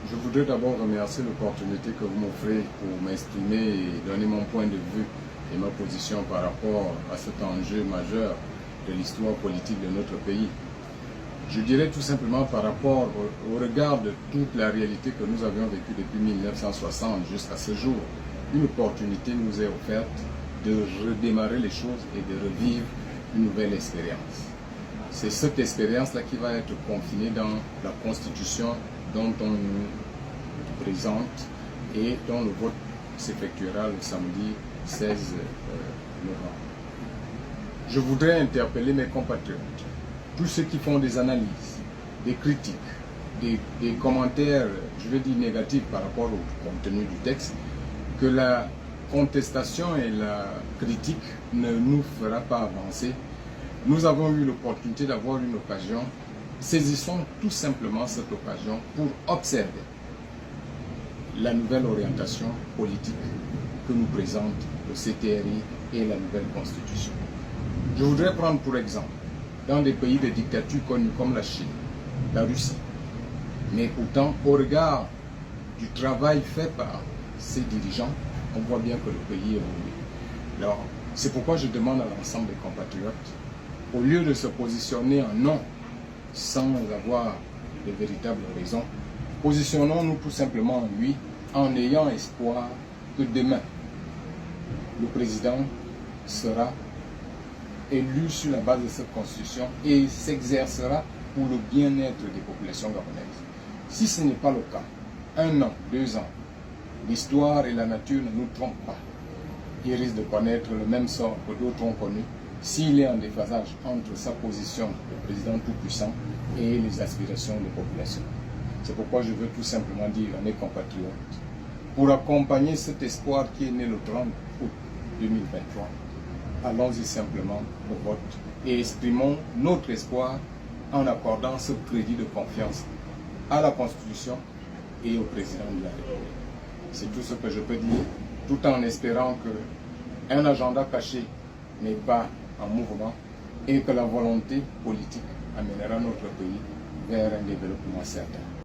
Je voudrais d'abord remercier l'opportunité que vous m'offrez pour m'exprimer et donner mon point de vue et ma position par rapport à cet enjeu majeur de l'histoire politique de notre pays. Je dirais tout simplement par rapport au regard de toute la réalité que nous avions vécue depuis 1960 jusqu'à ce jour, une opportunité nous est offerte de redémarrer les choses et de revivre une nouvelle expérience. C'est cette expérience-là qui va être confinée dans la Constitution dont on nous présente et dont le vote s'effectuera le samedi 16 novembre. Je voudrais interpeller mes compatriotes, tous ceux qui font des analyses, des critiques, des commentaires, je veux dire négatifs par rapport au contenu du texte, que la contestation et la critique ne nous fera pas avancer. Nous avons eu l'opportunité d'avoir une occasion. Saisissons tout simplement cette occasion pour observer la nouvelle orientation politique que nous présente le CTRI et la nouvelle Constitution. Je voudrais prendre pour exemple, dans des pays de dictature connus comme la Chine, la Russie, mais pourtant au regard du travail fait par ces dirigeants, on voit bien que le pays évolue. Alors, c'est pourquoi je demande à l'ensemble des compatriotes, au lieu de se positionner en non, sans avoir de véritables raisons, positionnons-nous tout simplement en oui, en ayant espoir que demain, le président sera élu sur la base de cette constitution et s'exercera pour le bien-être des populations gabonaises. Si ce n'est pas le cas, 1 an, 2 ans, l'histoire et la nature ne nous trompent pas. Il risque de connaître le même sort que d'autres ont connu s'il est en déphasage entre sa position de président tout-puissant et les aspirations des populations. C'est pourquoi je veux tout simplement dire à mes compatriotes, pour accompagner cet espoir qui est né le 30 août 2023, allons-y simplement au vote et exprimons notre espoir en accordant ce crédit de confiance à la Constitution et au président de la République. C'est tout ce que je peux dire, tout en espérant qu'un agenda caché n'est pas en mouvement et que la volonté politique amènera notre pays vers un développement certain.